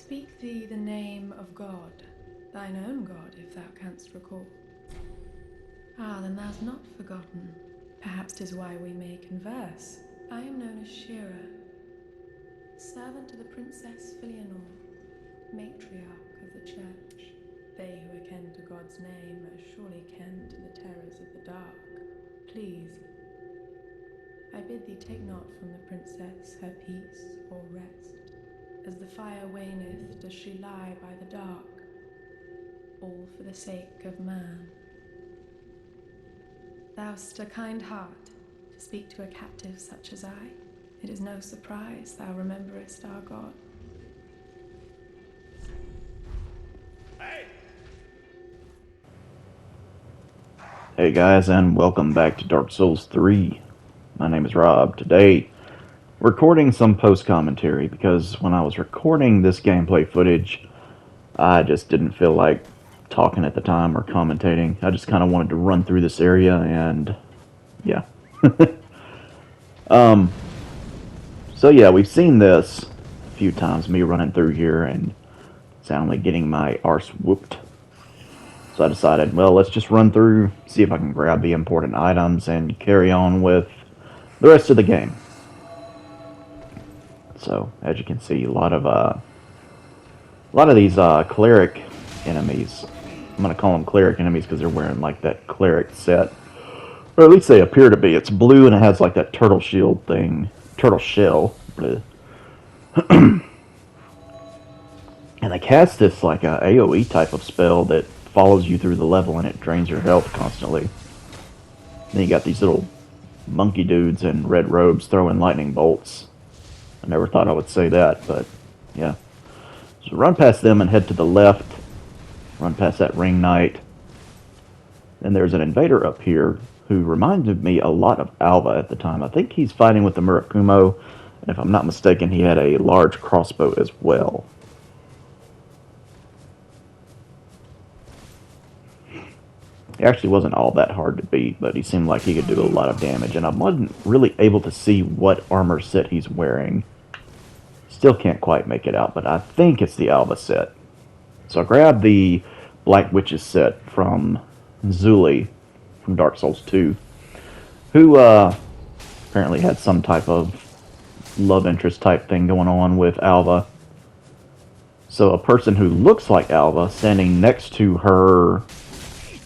Speak thee the name of God, thine own God, if thou canst recall. Ah, then thou'st not forgotten. Perhaps 'tis why we may converse. I am known as Shira, servant to the Princess Filianor, matriarch of the church. They who are ken to God's name are surely ken to the terrors of the dark. Please, I bid thee take not from the princess her peace or rest. As the fire waneth, does she lie by the dark, all for the sake of man. Thou'st a kind heart to speak to a captive such as I. It is no surprise thou rememberest our God. Hey guys, and welcome back to Dark Souls 3. My name is Rob. Today, recording some post-commentary because when I was recording this gameplay footage, I just didn't feel like talking at the time or commentating. I just kind of wanted to run through this area and, yeah. So yeah, we've seen this a few times, me running through here and soundly getting my arse whooped. So I decided, well, let's just run through, see if I can grab the important items, and carry on with the rest of the game. So, as you can see, a lot of these cleric enemies. I'm gonna call them cleric enemies because they're wearing like that cleric set, or at least they appear to be. It's blue and it has like that turtle shield thing, turtle shell. And they cast this like a AOE type of spell that follows you through the level and it drains your health constantly. Then you got these little monkey dudes in red robes throwing lightning bolts. I never thought I would say that, but yeah. So run past them and head to the left. Run past that ring knight. Then there's an invader up here who reminded me a lot of Alva at the time. I think he's fighting with the Murakumo, and if I'm not mistaken, he had a large crossbow as well. He actually wasn't all that hard to beat, but he seemed like he could do a lot of damage, and I wasn't really able to see what armor set he's wearing. Still can't quite make it out, but I think it's the Alva set. So I grabbed the Black Witches set from Zuli from Dark Souls 2, who apparently had some type of love interest type thing going on with Alva. So a person who looks like Alva standing next to her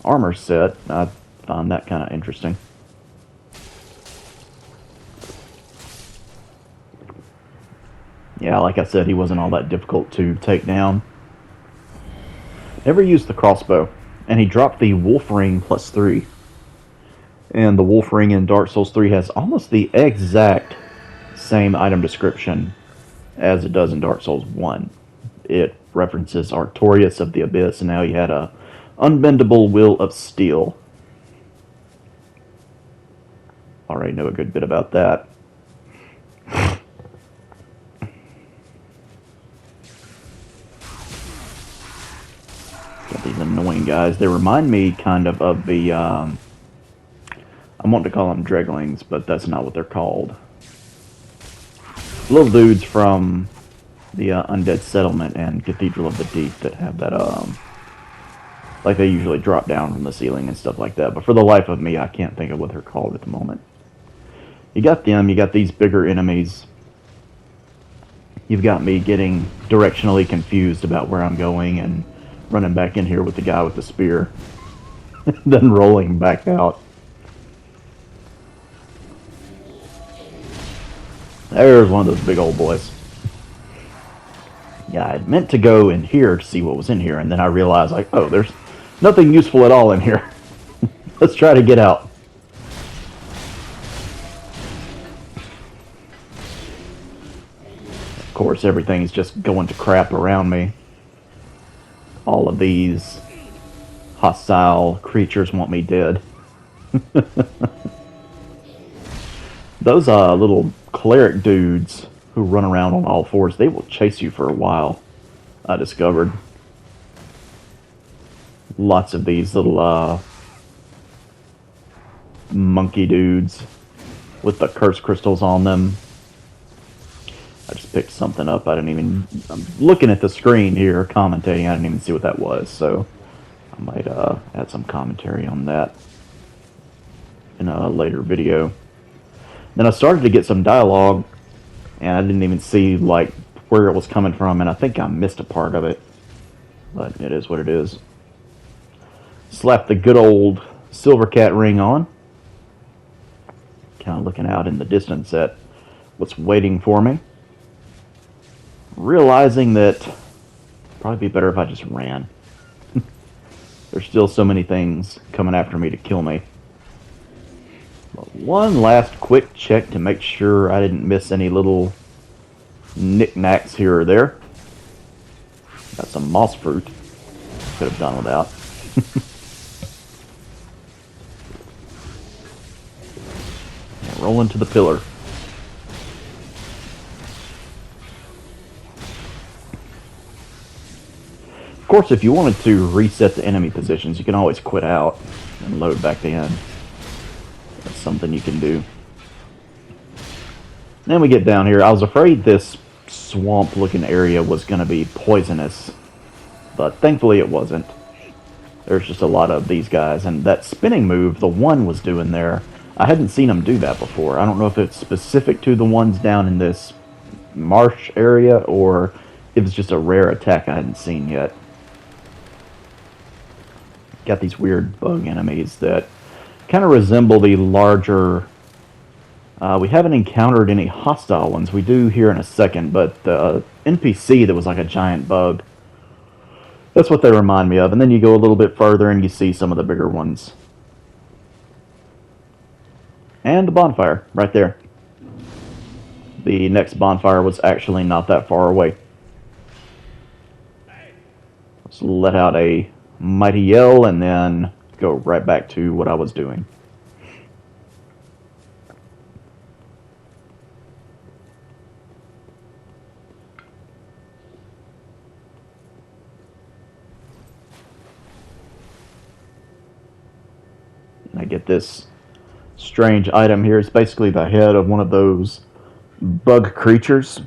armor set, I found that kind of interesting. Yeah, like I said, he wasn't all that difficult to take down. Never used the crossbow, and he dropped the Wolf Ring +3. And the Wolf Ring in Dark Souls 3 has almost the exact same item description as it does in Dark Souls 1. It references Artorias of the Abyss, and now he had a Unbendable Will of Steel. Already know a good bit about that. Got these annoying guys. They remind me kind of the, I want to call them Dreglings, but that's not what they're called. Little dudes from the Undead Settlement and Cathedral of the Deep that have that, like they usually drop down from the ceiling and stuff like that. But for the life of me, I can't think of what they're called at the moment. You got them, you got these bigger enemies. You've got me getting directionally confused about where I'm going and running back in here with the guy with the spear. Then rolling back out. There's one of those big old boys. Yeah, I meant to go in here to see what was in here, and then I realized, like, oh, there's nothing useful at all in here. Let's try to get out. Of course, everything's just going to crap around me. All of these hostile creatures want me dead. Those little cleric dudes who run around on all fours, they will chase you for a while, I discovered. Lots of these little monkey dudes with the curse crystals on them. I just picked something up. I'm looking at the screen here, commentating. I didn't even see what that was, so I might add some commentary on that in a later video. Then I started to get some dialogue, and I didn't even see like where it was coming from, and I think I missed a part of it. But it is what it is. Slap the good old silver cat ring on. Kind of looking out in the distance at what's waiting for me. Realizing that it'd probably be better if I just ran. There's still so many things coming after me to kill me. But one last quick check to make sure I didn't miss any little knickknacks here or there. Got some moss fruit. Could have done without. Yeah, roll into the pillar. Of course, if you wanted to reset the enemy positions, you can always quit out and load back in. That's something you can do. Then we get down here. I was afraid this swamp-looking area was going to be poisonous, but thankfully it wasn't. There's just a lot of these guys, and that spinning move the one was doing there, I hadn't seen him do that before. I don't know if it's specific to the ones down in this marsh area, or if it's just a rare attack I hadn't seen yet. Got these weird bug enemies that kind of resemble the larger... we haven't encountered any hostile ones. We do here in a second, but the NPC that was like a giant bug, that's what they remind me of. And then you go a little bit further and you see some of the bigger ones. And the bonfire, right there. The next bonfire was actually not that far away. Let's let out a mighty yell and then go right back to what I was doing. I get this strange item here. It's basically the head of one of those bug creatures.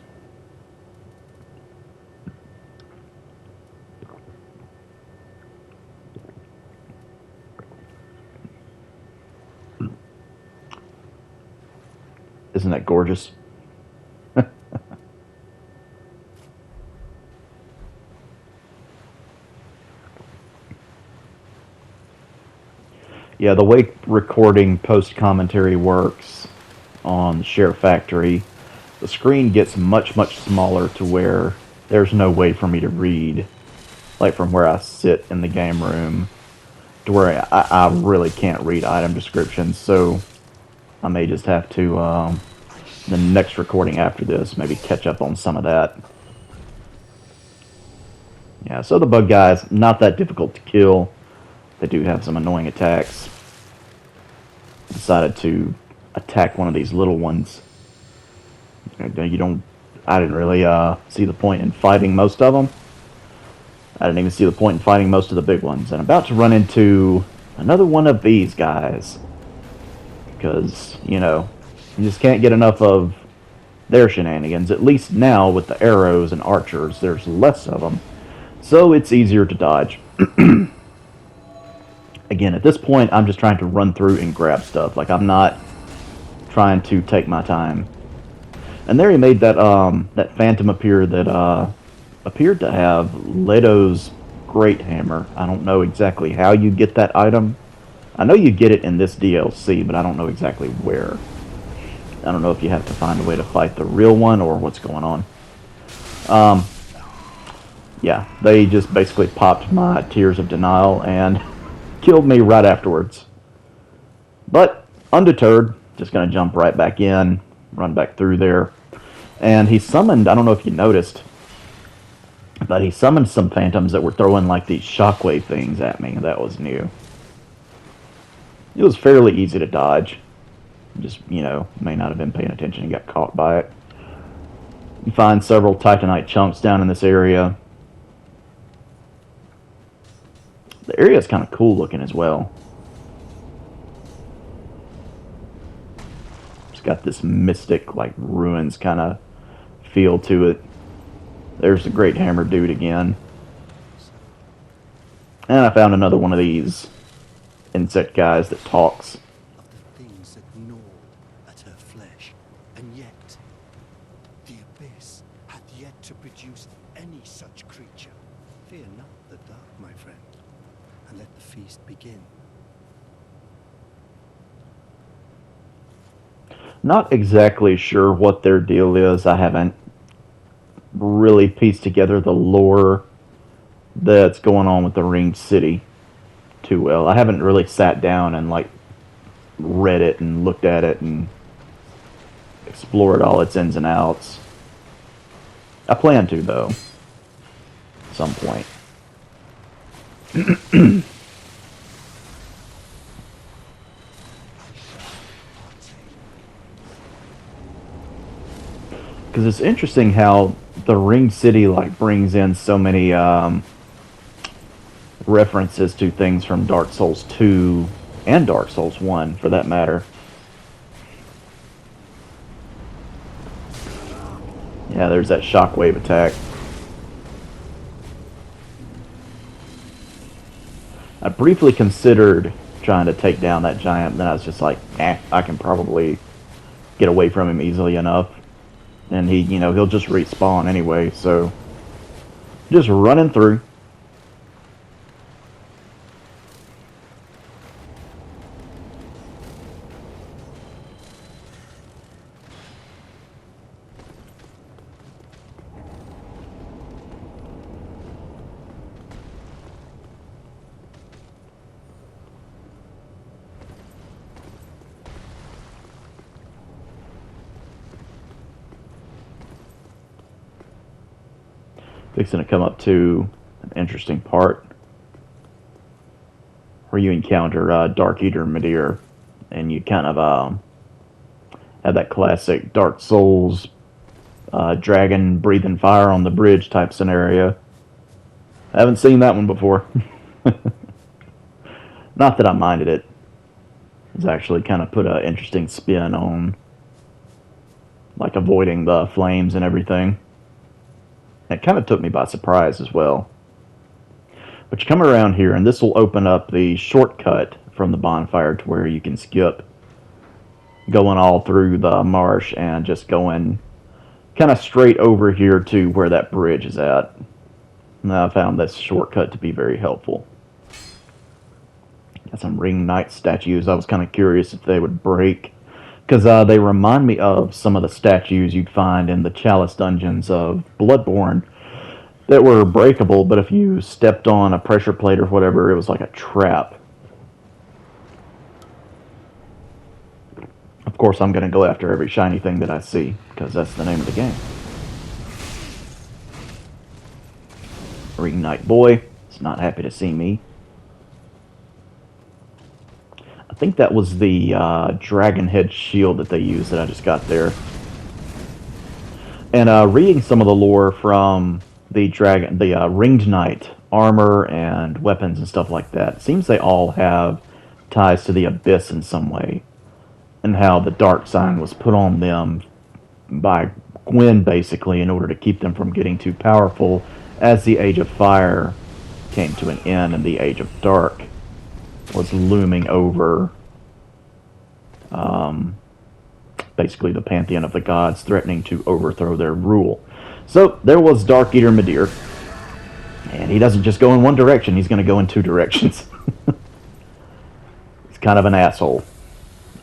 Isn't that gorgeous? Yeah, the way recording post-commentary works on Share Factory, the screen gets much, much smaller to where there's no way for me to read, like from where I sit in the game room, to where I really can't read item descriptions, so I may just have to, the next recording after this, maybe catch up on some of that. Yeah, so the bug guys, not that difficult to kill. They do have some annoying attacks. Decided to attack one of these little ones. I didn't really see the point in fighting most of them. I didn't even see the point in fighting most of the big ones. And I'm about to run into another one of these guys. Because, you know, you just can't get enough of their shenanigans. At least now with the arrows and archers, there's less of them. So it's easier to dodge. Again, at this point, I'm just trying to run through and grab stuff. Like, I'm not trying to take my time. And there he made that that phantom appear that appeared to have Leto's Great Hammer. I don't know exactly how you get that item. I know you get it in this DLC, but I don't know exactly where. I don't know if you have to find a way to fight the real one or what's going on. Yeah, they just basically popped my Tears of Denial and killed me right afterwards. But undeterred, just going to jump right back in, run back through there. And he summoned, I don't know if you noticed, but he summoned some phantoms that were throwing like these shockwave things at me. That was new. It was fairly easy to dodge. Just, you know, may not have been paying attention and got caught by it. You find several Titanite chunks down in this area. The area is kind of cool looking as well. It's got this mystic, like, ruins kind of feel to it. There's the Great Hammer Dude again. And I found another one of these insect guys that talks. Of the things that gnaw at her flesh, and yet the abyss hath yet to produce any such creature. Fear not the dark, my friend, and let the feast begin. Not exactly sure what their deal is. I haven't really pieced together the lore that's going on with the Ringed City too well. I haven't really sat down and like read it and looked at it and explored all its ins and outs. I plan to, though, at some point. Because it's interesting how the Ringed City like brings in so many references to things from Dark Souls 2 and Dark Souls 1, for that matter. Yeah, there's that shockwave attack. I briefly considered trying to take down that giant, then I was just like, I can probably get away from him easily enough. And he'll just respawn anyway, so just running through. Fixing to come up to an interesting part where you encounter Dark Eater Midir, and you kind of have that classic Dark Souls dragon breathing fire on the bridge type scenario. I haven't seen that one before. Not that I minded it. It's actually kind of put an interesting spin on like avoiding the flames and everything. It kind of took me by surprise as well. But you come around here, and this will open up the shortcut from the bonfire to where you can skip going all through the marsh and just going kind of straight over here to where that bridge is at. And I found this shortcut to be very helpful. Got some Ring Knight statues. I was kind of curious if they would break, because they remind me of some of the statues you'd find in the Chalice dungeons of Bloodborne that were breakable, but if you stepped on a pressure plate or whatever, it was like a trap. Of course, I'm going to go after every shiny thing that I see, because that's the name of the game. Ring Knight boy is not happy to see me. I think that was the dragon head shield that they used that I just got there. And reading some of the lore from the Ringed Knight armor and weapons and stuff like that, it seems they all have ties to the Abyss in some way, and how the dark sign was put on them by Gwen basically in order to keep them from getting too powerful as the Age of Fire came to an end and the Age of Dark was looming over basically the pantheon of the gods, threatening to overthrow their rule. So there was Dark Eater Midir, and he doesn't just go in one direction, he's going to go in two directions. He's kind of an asshole.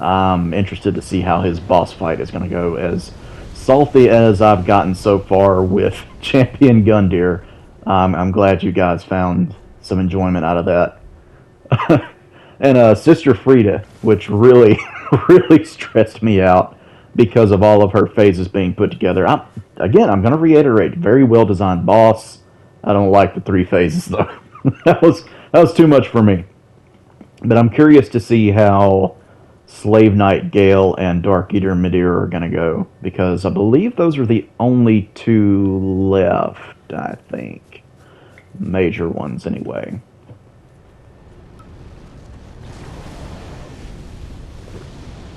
I'm interested to see how his boss fight is going to go. As salty as I've gotten so far with Champion Gundyr, I'm glad you guys found some enjoyment out of that. And Sister Frida, which really, really stressed me out because of all of her phases being put together. I'm going to reiterate, very well designed boss. I don't like the 3 phases though. that was too much for me. But I'm curious to see how Slave Knight Gale and Dark Eater Midir are going to go, because I believe those are the only 2 left, I think. Major ones anyway.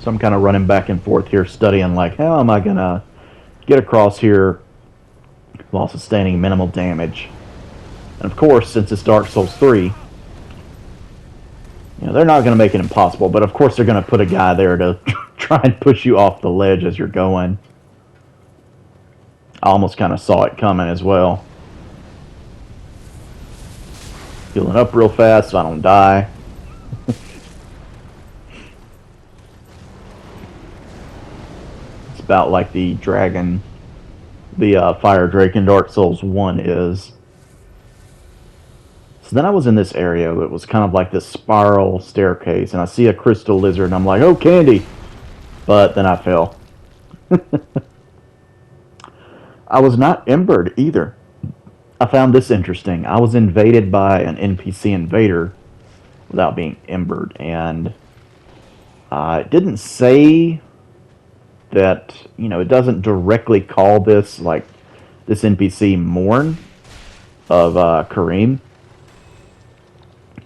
So I'm kind of running back and forth here, studying like, how am I going to get across here while sustaining minimal damage. And of course, since it's Dark Souls 3, they're not going to make it impossible, but of course they're going to put a guy there to try and push you off the ledge as you're going. I almost kind of saw it coming as well. Healing up real fast so I don't die. It's about like the dragon, the fire drake in Dark Souls 1 is. So then I was in this area that was kind of like this spiral staircase, and I see a crystal lizard, and I'm like, oh, candy! But then I fell. I was not embered either. I found this interesting. I was invaded by an NPC invader without being embered, and it didn't say that, it doesn't directly call this, like, this NPC Morn of Kareem,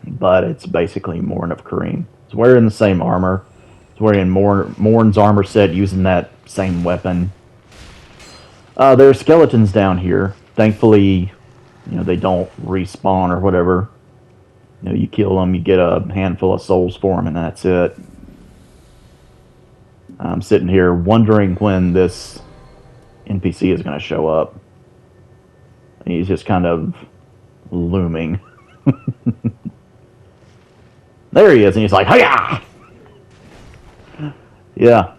but it's basically Morn of Kareem. It's wearing the same armor. It's wearing Morn's armor set, using that same weapon. There are skeletons down here. Thankfully, they don't respawn or whatever. You kill them, you get a handful of souls for them, and that's it. I'm sitting here wondering when this NPC is going to show up. He's just kind of looming. There he is, and he's like, hiya! Yeah.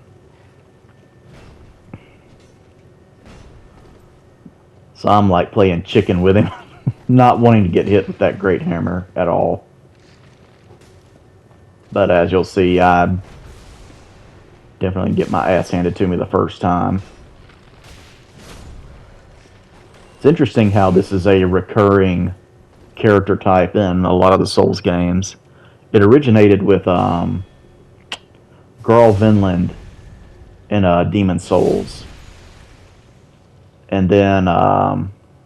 So I'm like playing chicken with him, not wanting to get hit with that great hammer at all. But as you'll see, I definitely get my ass handed to me the first time. It's interesting how this is a recurring character type in a lot of the Souls games. It originated with Garl Vinland in Demon Souls. And then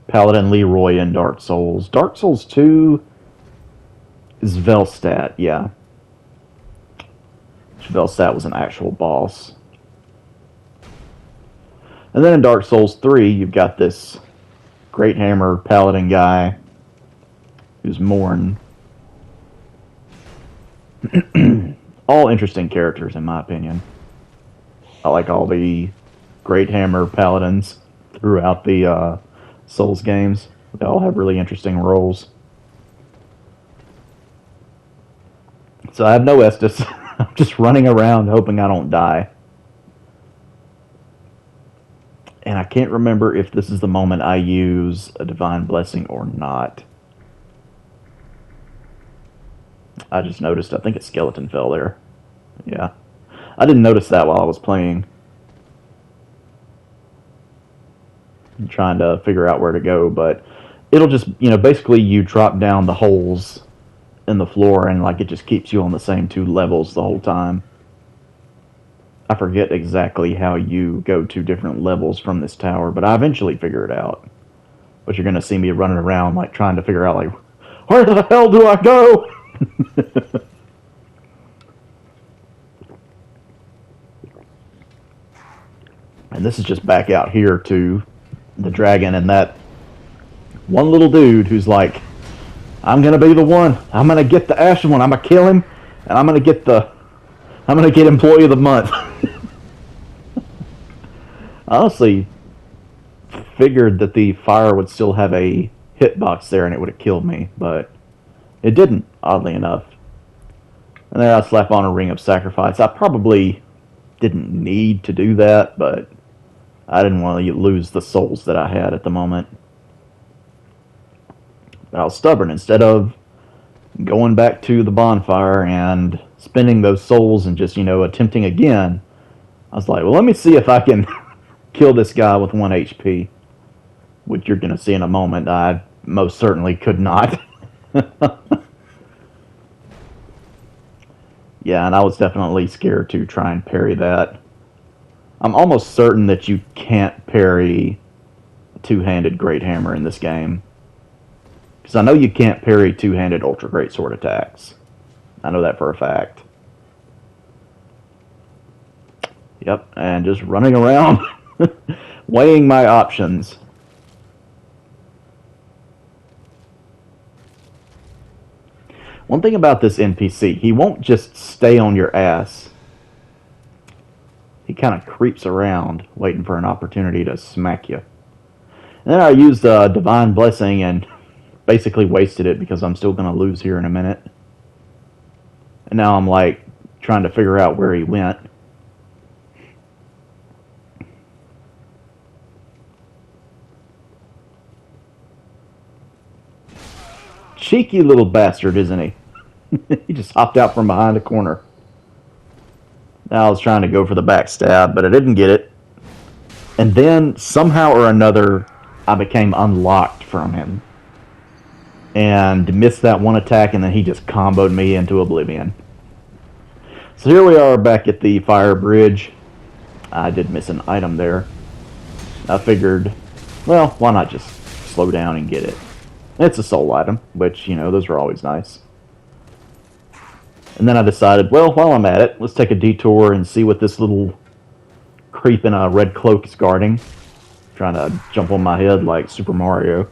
Paladin Leroy in Dark Souls. Dark Souls 2 is Velstadt, yeah. Velstadt was an actual boss. And then in Dark Souls 3, you've got this Great Hammer Paladin guy who's Morn. All interesting characters, in my opinion. I like all the Great Hammer Paladins throughout the Souls games. They all have really interesting roles. So I have no Estus. I'm just running around hoping I don't die. And I can't remember if this is the moment I use a Divine Blessing or not. I just noticed, I think a skeleton fell there. Yeah. I didn't notice that while I was playing. I'm trying to figure out where to go, but it'll just, basically you drop down the holes in the floor and like it just keeps you on the same two levels the whole time. I forget exactly how you go to different levels from this tower, but I eventually figure it out. But you're going to see me running around like trying to figure out like, where the hell do I go? And this is just back out here to the dragon and that one little dude who's like, I'm gonna be the one. I'm gonna get the Ashen One. I'm gonna kill him, and I'm gonna get Employee of the Month. I honestly figured that the fire would still have a hitbox there and it would have killed me, but it didn't, oddly enough. And then I slap on a Ring of Sacrifice. I probably didn't need to do that, but I didn't want to lose the souls that I had at the moment. But I was stubborn. Instead of going back to the bonfire and spending those souls and just, attempting again, I was like, well, let me see if I can kill this guy with 1 HP. Which you're going to see in a moment. I most certainly could not. Yeah, and I was definitely scared to try and parry that. I'm almost certain that you can't parry a two-handed Great Hammer in this game. Because I know you can't parry two-handed Ultra Great Sword attacks. I know that for a fact. Yep, and just running around, weighing my options. One thing about this NPC, he won't just stay on your ass. He kind of creeps around, waiting for an opportunity to smack you. And then I used Divine Blessing and basically wasted it because I'm still going to lose here in a minute. And now I'm like trying to figure out where he went. Cheeky little bastard, isn't he? He just hopped out from behind a corner. Now I was trying to go for the backstab, but I didn't get it. And then, somehow or another, I became unlocked from him. And missed that one attack, and then he just comboed me into oblivion. So here we are back at the fire bridge. I did miss an item there. I figured, well, why not just slow down and get it? It's a soul item, which, you know, those are always nice. And then I decided, well, while I'm at it, let's take a detour and see what this little creep in a red cloak is guarding. Trying to jump on my head like Super Mario.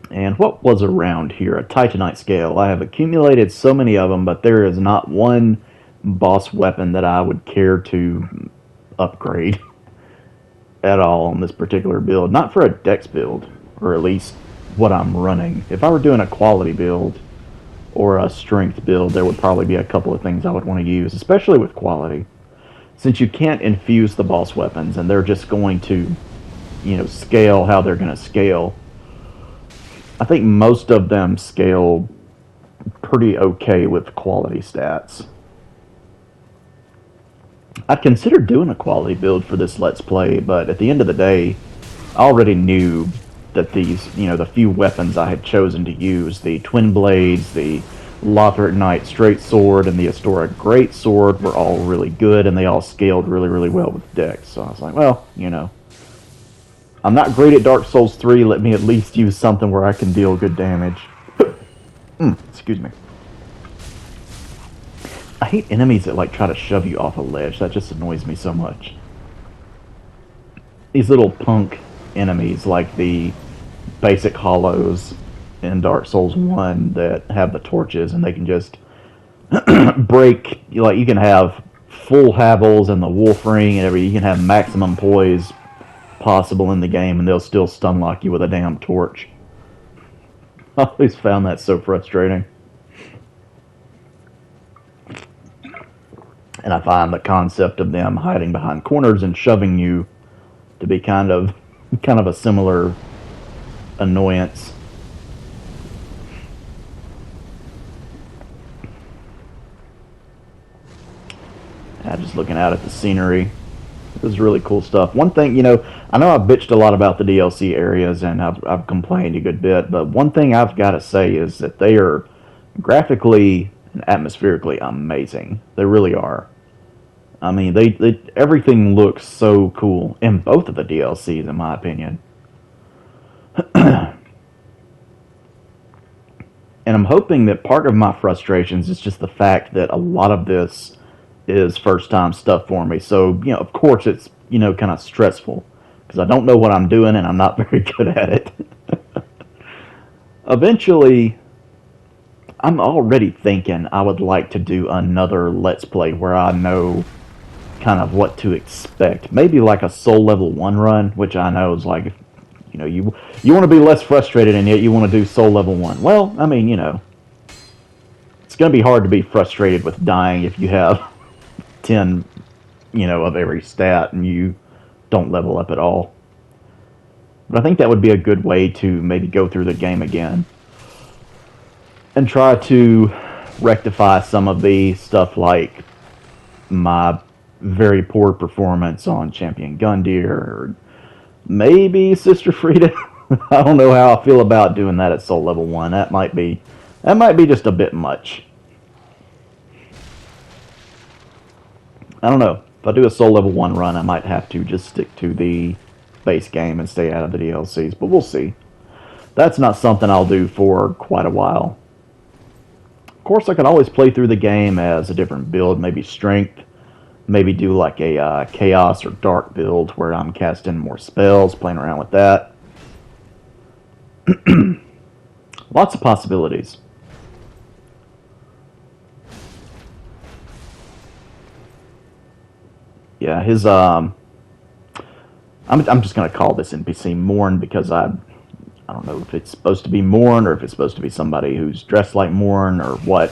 And what was around here? A Titanite Scale. I have accumulated so many of them, but there is not one boss weapon that I would care to upgrade at all on this particular build. Not for a dex build, or at least what I'm running. If I were doing a quality build or a strength build, there would probably be a couple of things I would want to use, especially with quality. Since you can't infuse the boss weapons and they're just going to, you know, scale how they're going to scale. I think most of them scale pretty okay with quality stats. I'd considered doing a quality build for this Let's Play, but at the end of the day, I already knew that these, you know, the few weapons I had chosen to use, the Twin Blades, the Lothric Knight Straight Sword, and the Astora Great Sword were all really good, and they all scaled really, really well with Dex. So I was like, well, you know, I'm not great at Dark Souls 3, let me at least use something where I can deal good damage. Excuse me. I hate enemies that like try to shove you off a ledge. That just annoys me so much. These little punk enemies like the basic hollows in Dark Souls 1 that have the torches and they can just break, like you can have full Havels and the Wolf Ring and everything. You can have maximum poise possible in the game and they'll still stun lock you with a damn torch. I always found that so frustrating. And I find the concept of them hiding behind corners and shoving you to be kind of a similar annoyance. Just looking out at the scenery. This is really cool stuff. One thing, you know, I know I've bitched a lot about the DLC areas and I've complained a good bit, but one thing I've got to say is that they are graphically and atmospherically amazing. They really are. I mean, they everything looks so cool in both of the DLCs, in my opinion. And I'm hoping that part of my frustrations is just the fact that a lot of this is first-time stuff for me. So, you know, of course it's, you know, kind of stressful because I don't know what I'm doing and I'm not very good at it. Eventually, I'm already thinking I would like to do another Let's Play where I know kind of what to expect. Maybe like a Soul Level 1 run, which I know is like, you know, you want to be less frustrated and yet you want to do Soul Level 1. Well, I mean, you know, it's going to be hard to be frustrated with dying if you have 10, you know, of every stat and you don't level up at all. But I think that would be a good way to maybe go through the game again and try to rectify some of the stuff like my very poor performance on Champion Gundyr, or maybe Sister Frieda. I don't know how I feel about doing that at Soul Level 1. That might be just a bit much. I don't know. If I do a Soul Level 1 run, I might have to just stick to the base game and stay out of the DLCs, but we'll see. That's not something I'll do for quite a while. Of course, I can always play through the game as a different build, maybe Strength, maybe do like a Chaos or Dark build where I'm casting more spells, playing around with that. Lots of possibilities. Yeah, his I'm just gonna call this NPC Morn because I don't know if it's supposed to be Morn or if it's supposed to be somebody who's dressed like Morn or what.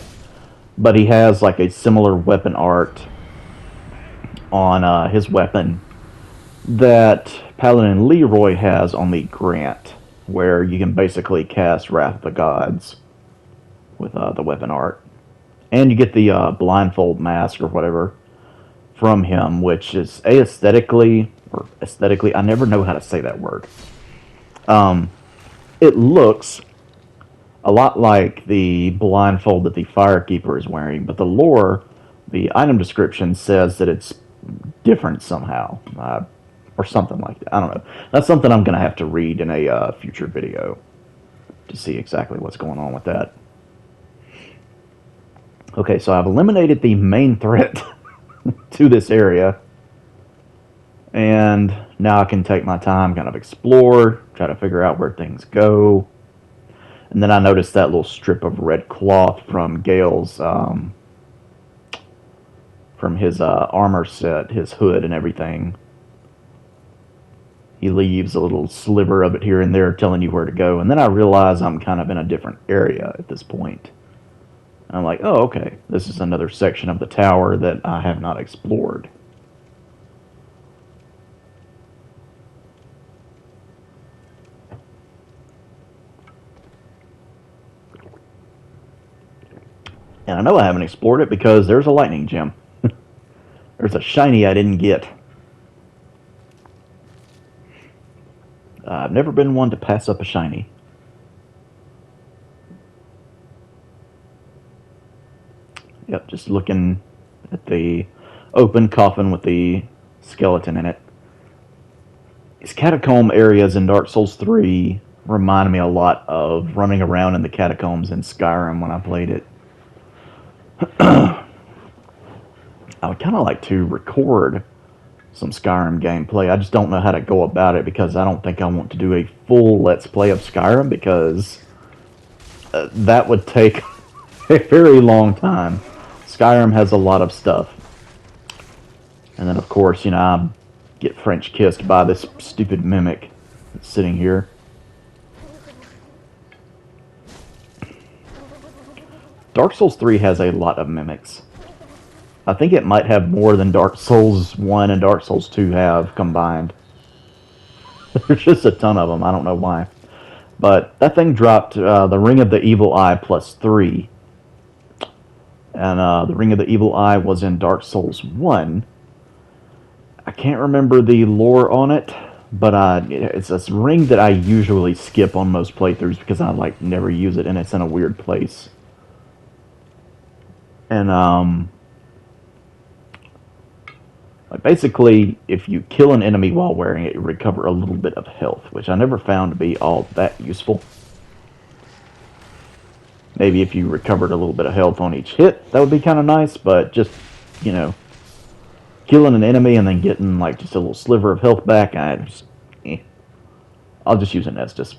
But he has like a similar weapon art on his weapon that Paladin Leroy has on the Grant, where you can basically cast Wrath of the Gods with the weapon art. And you get the Blindfold Mask or whatever from him, which is aesthetically, I never know how to say that word. It looks a lot like the blindfold that the Firekeeper is wearing, but the lore, the item description says that it's different somehow, or something like that. I don't know. That's something I'm going to have to read in a future video to see exactly what's going on with that. Okay, so I've eliminated the main threat to this area, and now I can take my time, kind of explore, try to figure out where things go. And then I noticed that little strip of red cloth from Gale's, from his armor set, his hood and everything. He leaves a little sliver of it here and there telling you where to go. And then I realize I'm kind of in a different area at this point. And I'm like, oh, okay, this is another section of the tower that I have not explored. And I know I haven't explored it because there's a lightning gem. There's a shiny I didn't get. I've never been one to pass up a shiny. Yep, just looking at the open coffin with the skeleton in it. These catacomb areas in Dark Souls 3 remind me a lot of running around in the catacombs in Skyrim when I played it. I would kind of like to record some Skyrim gameplay. I just don't know how to go about it because I don't think I want to do a full Let's Play of Skyrim because that would take a very long time. Skyrim has a lot of stuff. And then, of course, you know, I get French kissed by this stupid mimic that's sitting here. Dark Souls 3 has a lot of mimics. I think it might have more than Dark Souls 1 and Dark Souls 2 have combined. There's just a ton of them. I don't know why. But that thing dropped the Ring of the Evil Eye plus 3. And the Ring of the Evil Eye was in Dark Souls 1. I can't remember the lore on it, but it's a ring that I usually skip on most playthroughs because I like never use it and it's in a weird place. And basically, if you kill an enemy while wearing it, you recover a little bit of health, which I never found to be all that useful. Maybe if you recovered a little bit of health on each hit, that would be kind of nice, but just, you know, killing an enemy and then getting like just a little sliver of health back, I'll just use an Estus.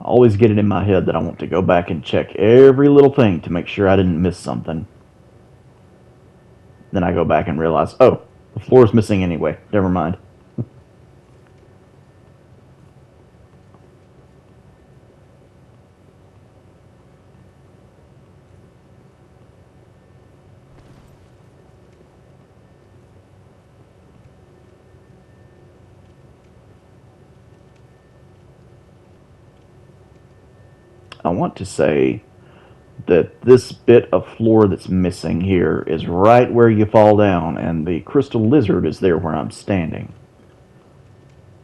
I always get it in my head that I want to go back and check every little thing to make sure I didn't miss something. Then I go back and realize, oh, the floor is missing anyway. Never mind. I want to say that this bit of floor that's missing here is right where you fall down, and the crystal lizard is there where I'm standing.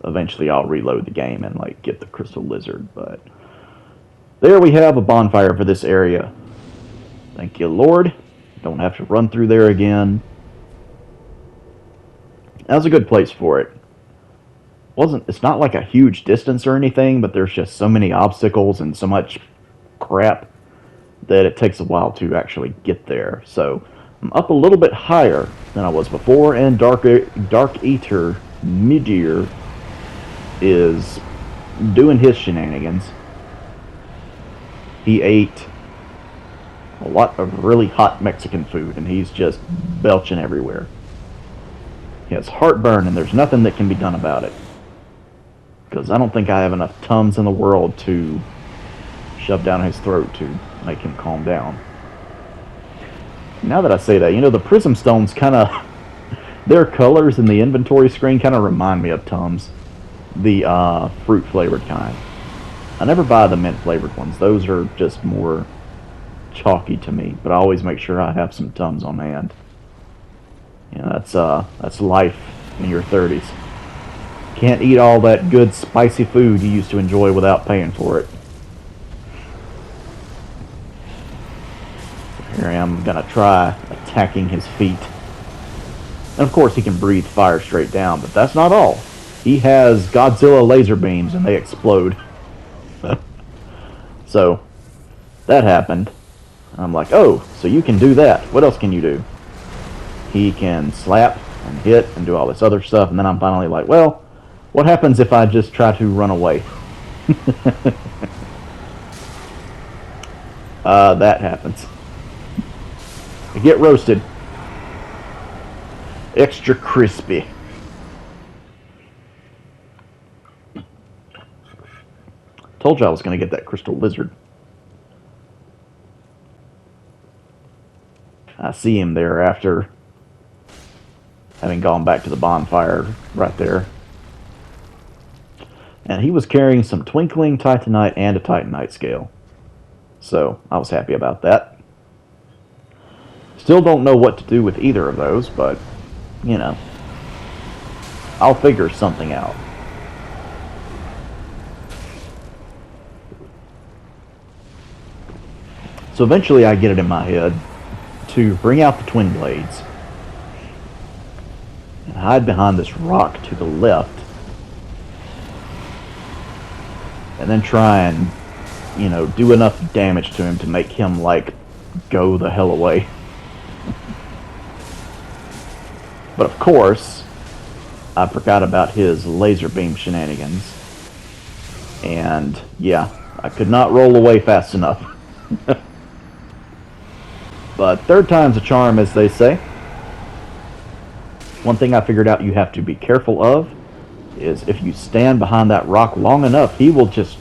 Eventually I'll reload the game and like get the crystal lizard, but there we have a bonfire for this area. Thank you, Lord. Don't have to run through there again. That was a good place for it. It's not like a huge distance or anything, but there's just so many obstacles and so much crap that it takes a while to actually get there. So I'm up a little bit higher than I was before, and Dark Eater Midir is doing his shenanigans. He ate a lot of really hot Mexican food, and he's just belching everywhere. He has heartburn, and there's nothing that can be done about it. Because I don't think I have enough Tums in the world to shove down his throat to make him calm down. Now that I say that, you know, the Prism Stones kind of... their colors in the inventory screen kind of remind me of Tums. The fruit-flavored kind. I never buy the mint-flavored ones. Those are just more chalky to me. But I always make sure I have some Tums on hand. Yeah, that's life in your 30s. Can't eat all that good spicy food you used to enjoy without paying for it. Here I am gonna try attacking his feet. And of course he can breathe fire straight down, but that's not all. He has Godzilla laser beams and they explode. So that happened. I'm like, oh, so you can do that. What else can you do? He can slap and hit and do all this other stuff, and then I'm finally like, well, what happens if I just try to run away? That happens. I get roasted. Extra crispy. Told you I was going to get that crystal lizard. I see him there after having gone back to the bonfire right there. And he was carrying some twinkling titanite and a Titanite Scale. So I was happy about that. Still don't know what to do with either of those, but, you know, I'll figure something out. So eventually I get it in my head to bring out the twin blades and hide behind this rock to the left, and then try and, you know, do enough damage to him to make him, like, go the hell away. But of course, I forgot about his laser beam shenanigans. And, yeah, I could not roll away fast enough. But third time's a charm, as they say. One thing I figured out you have to be careful of is if you stand behind that rock long enough, he will just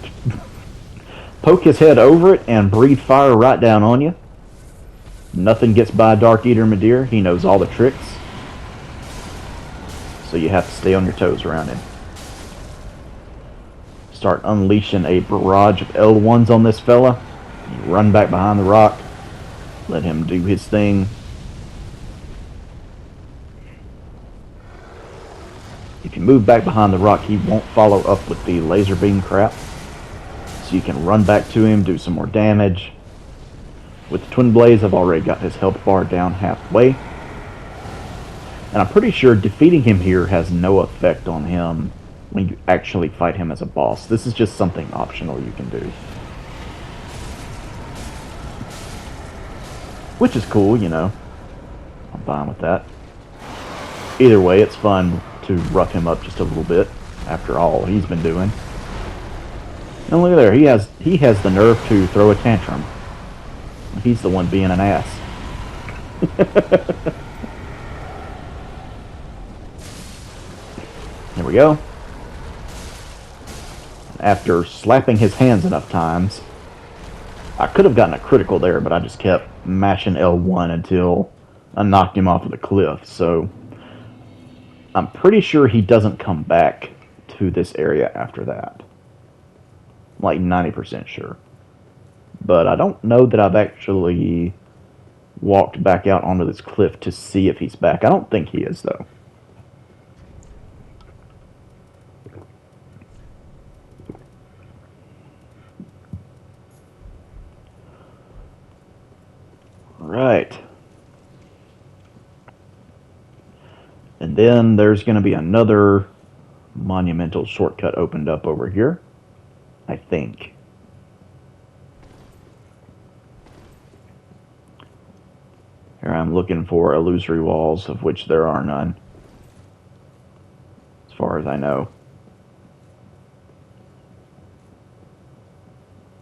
poke his head over it and breathe fire right down on you. Nothing gets by Dark Eater Midir. He knows all the tricks. So you have to stay on your toes around him. Start unleashing a barrage of L1s on this fella. You run back behind the rock. Let him do his thing. If you move back behind the rock, he won't follow up with the laser beam crap. So you can run back to him, do some more damage. With the Twin Blades, I've already got his health bar down halfway. And I'm pretty sure defeating him here has no effect on him when you actually fight him as a boss. This is just something optional you can do. Which is cool, you know. I'm fine with that. Either way, it's fun to rough him up just a little bit after all he's been doing. And look at there, he has the nerve to throw a tantrum. He's the one being an ass. There we go. After slapping his hands enough times, I could have gotten a critical there, but I just kept mashing L1 until I knocked him off of the cliff. So I'm pretty sure he doesn't come back to this area after that. Like 90% sure. But I don't know that I've actually walked back out onto this cliff to see if he's back. I don't think he is, though. then there's going to be another monumental shortcut opened up over here, I think. Here I'm looking for illusory walls, of which there are none, as far as I know.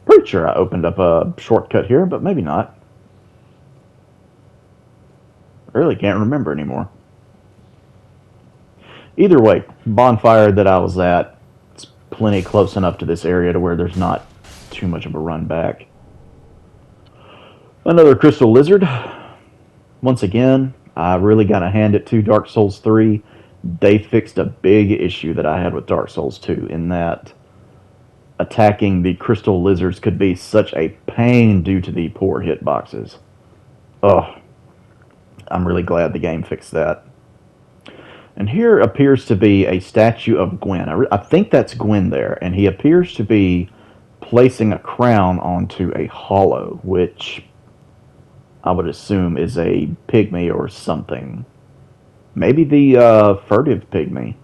Pretty sure I opened up a shortcut here, but maybe not. I really can't remember anymore. Either way, bonfire that I was at, it's plenty close enough to this area to where there's not too much of a run back. Another crystal lizard. Once again, I really got to hand it to Dark Souls 3. They fixed a big issue that I had with Dark Souls 2, in that attacking the crystal lizards could be such a pain due to the poor hitboxes. Ugh. I'm really glad the game fixed that. And here appears to be a statue of Gwen. I think that's Gwen there, and he appears to be placing a crown onto a hollow, which I would assume is a pygmy or something. Maybe the furtive pygmy.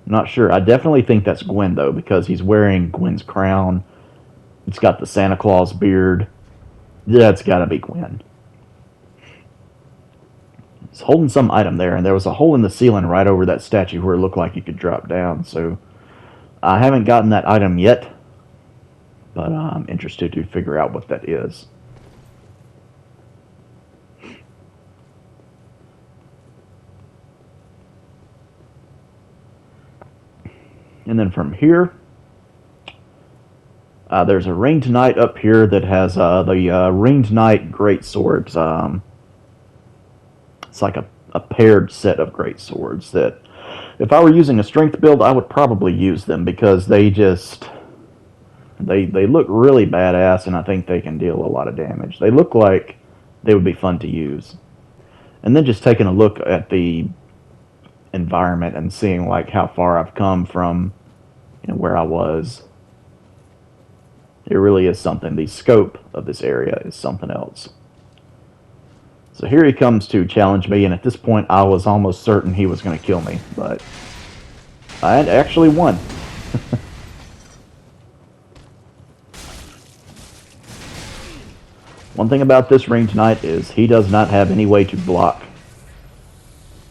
I'm not sure. I definitely think that's Gwen, though, because he's wearing Gwen's crown. It's got the Santa Claus beard. That's got to be Gwen. He's holding some item there, and there was a hole in the ceiling right over that statue where it looked like you could drop down. So I haven't gotten that item yet, but I'm interested to figure out what that is. And then from here, there's a ringed knight up here that has the ringed knight great swords. It's like a paired set of great swords that, if I were using a strength build, I would probably use them, because they look really badass, and I think they can deal a lot of damage. They look like they would be fun to use. And then just taking a look at the environment and seeing like how far I've come from, where I was. It really is something. The scope of this area is something else. So here he comes to challenge me, and at this point I was almost certain he was going to kill me, but I had actually won. One thing about this ringed knight is he does not have any way to block.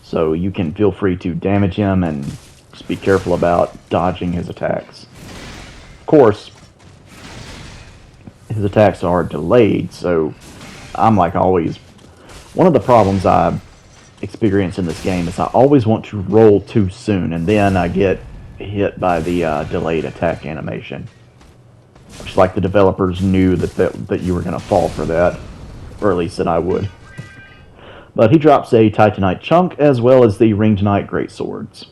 So you can feel free to damage him and just be careful about dodging his attacks. Of course, his attacks are delayed, so I'm like always... One of the problems I experience in this game is I always want to roll too soon, and then I get hit by the delayed attack animation. It's like the developers knew that you were going to fall for that, or at least that I would. But he drops a Titanite chunk, as well as the ringed knight greatswords.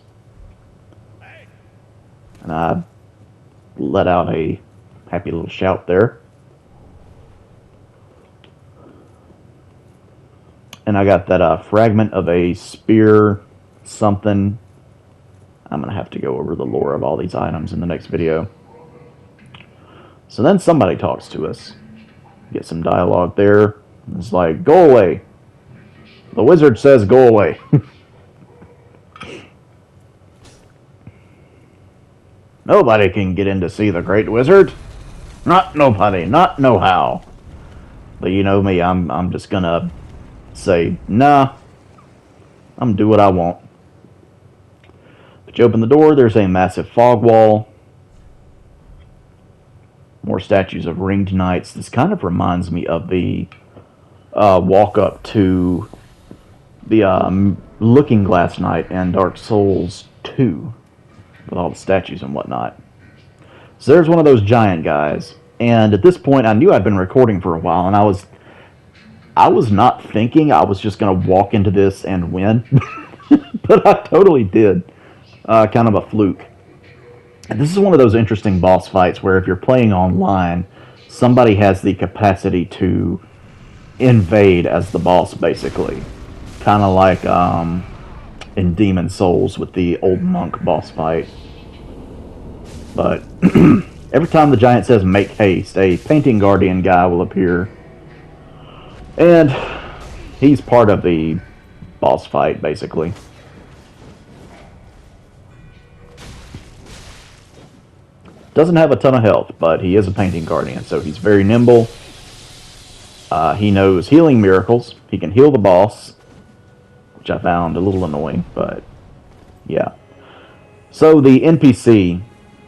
And I let out a happy little shout there. And I got that fragment of a spear something. I'm going to have to go over the lore of all these items in the next video. So then somebody talks to us. Get some dialogue there. It's like, go away. The wizard says go away. Nobody can get in to see the great wizard. Not nobody, not no how. But you know me, I'm just gonna say, nah, I'm gonna do what I want. But you open the door, there's a massive fog wall. More statues of ringed knights. This kind of reminds me of the walk up to the Looking Glass Knight and Dark Souls 2. With all the statues and whatnot. So there's one of those giant guys. And at this point, I knew I'd been recording for a while, and I was not thinking I was just going to walk into this and win. But I totally did. Kind of a fluke. And this is one of those interesting boss fights where if you're playing online, somebody has the capacity to invade as the boss, basically. Kind of like in Demon Souls with the old monk boss fight. But every time the giant says make haste, a painting guardian guy will appear. And he's part of the boss fight, basically. Doesn't have a ton of health, but he is a painting guardian, so he's very nimble. He knows healing miracles. He can heal the boss, which I found a little annoying, but yeah. So the NPC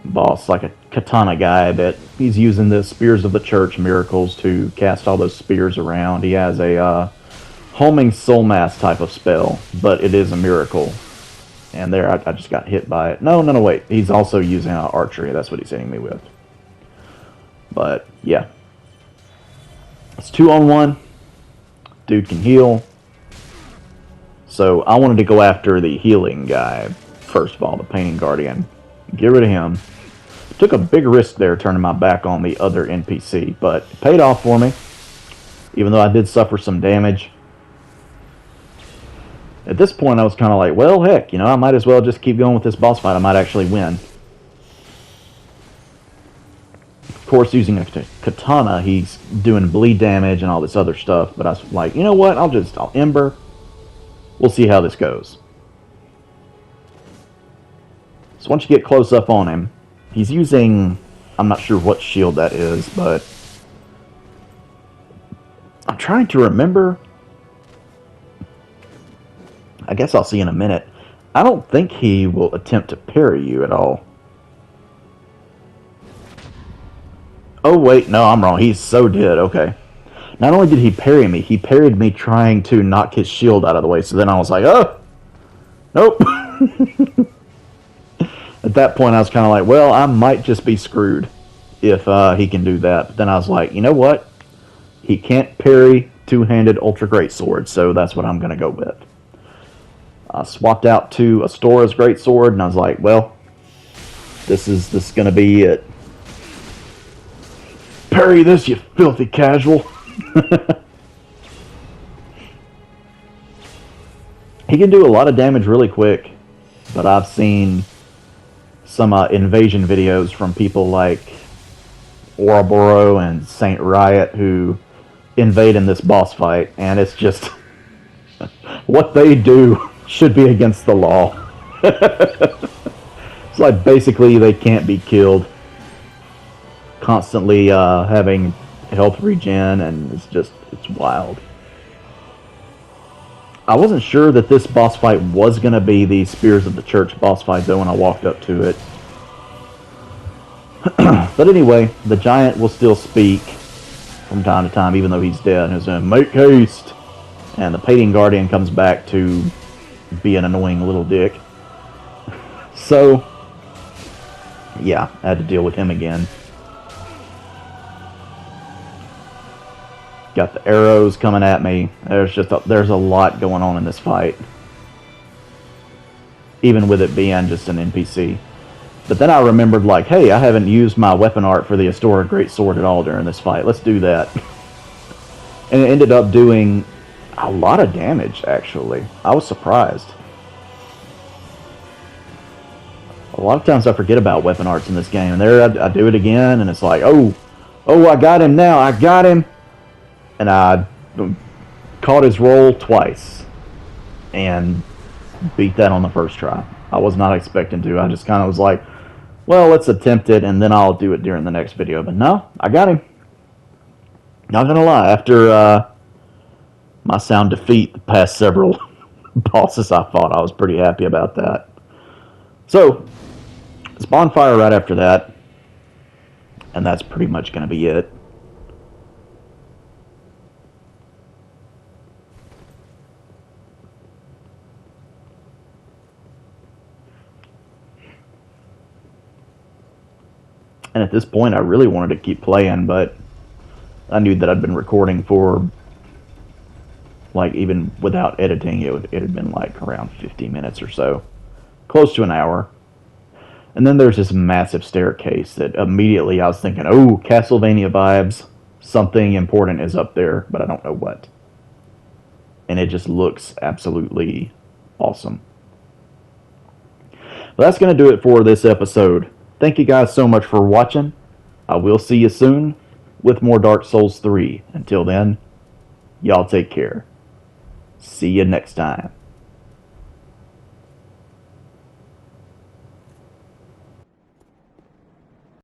boss, like a katana guy, that he's using the Spears of the Church miracles to cast all those spears around. He has a homing soul mass type of spell, but it is a miracle. And there, I just got hit by it. No, wait. He's also using archery. That's what he's hitting me with. But, yeah. It's 2-on-1. Dude can heal. So, I wanted to go after the healing guy, first of all, the painting guardian. Get rid of him. Took a big risk there turning my back on the other NPC, but it paid off for me. Even though I did suffer some damage. At this point, I was kind of like, well, heck, I might as well just keep going with this boss fight. I might actually win. Of course, using a katana, he's doing bleed damage and all this other stuff. But I was like, you know what? I'll Ember. We'll see how this goes. So once you get close up on him, he's using, I'm not sure what shield that is, but I'm trying to remember. I guess I'll see in a minute. I don't think he will attempt to parry you at all. Oh, wait. No, I'm wrong. He so did. Okay. Not only did he parry me, he parried me trying to knock his shield out of the way. So then I was like, oh! Nope. At that point, I was kind of like, well, I might just be screwed if he can do that. But then I was like, you know what? He can't parry two-handed Ultra Great Sword, so that's what I'm going to go with. I swapped out to Astora's Great Sword, and I was like, well, this is going to be it. Parry this, you filthy casual. He can do a lot of damage really quick, but I've seen some invasion videos from people like Ouroboros and Saint Riot who invade in this boss fight, and it's just what they do should be against the law. It's like basically they can't be killed. Constantly having health regen, and it's wild. I wasn't sure that this boss fight was going to be the Spears of the Church boss fight, though, when I walked up to it. But anyway, the giant will still speak from time to time, even though he's dead, and he's saying, "Make haste!" And the painting guardian comes back to be an annoying little dick. So, yeah, I had to deal with him again. Got the arrows coming at me. There's a lot going on in this fight, even with it being just an NPC. But then I remembered, like, hey, I haven't used my weapon art for the Astora Great Sword at all during this fight. Let's do that. And it ended up doing a lot of damage, actually. I was surprised. A lot of times I forget about weapon arts in this game, and there I do it again, and it's like, oh, I got him now, I got him. And I caught his roll twice and beat that on the first try. I was not expecting to. I just kind of was like, well, let's attempt it, and then I'll do it during the next video. But no, I got him. Not gonna lie, after my sound defeat the past several bosses I fought, I was pretty happy about that. So, it's bonfire right after that, and that's pretty much going to be it. And at this point, I really wanted to keep playing, but I knew that I'd been recording for, like, even without editing, it had been like around 50 minutes or so. Close to an hour. And then there's this massive staircase that immediately I was thinking, oh, Castlevania vibes. Something important is up there, but I don't know what. And it just looks absolutely awesome. Well, that's going to do it for this episode. Thank you guys so much for watching. I will see you soon with more Dark Souls 3. Until then, y'all take care. See you next time.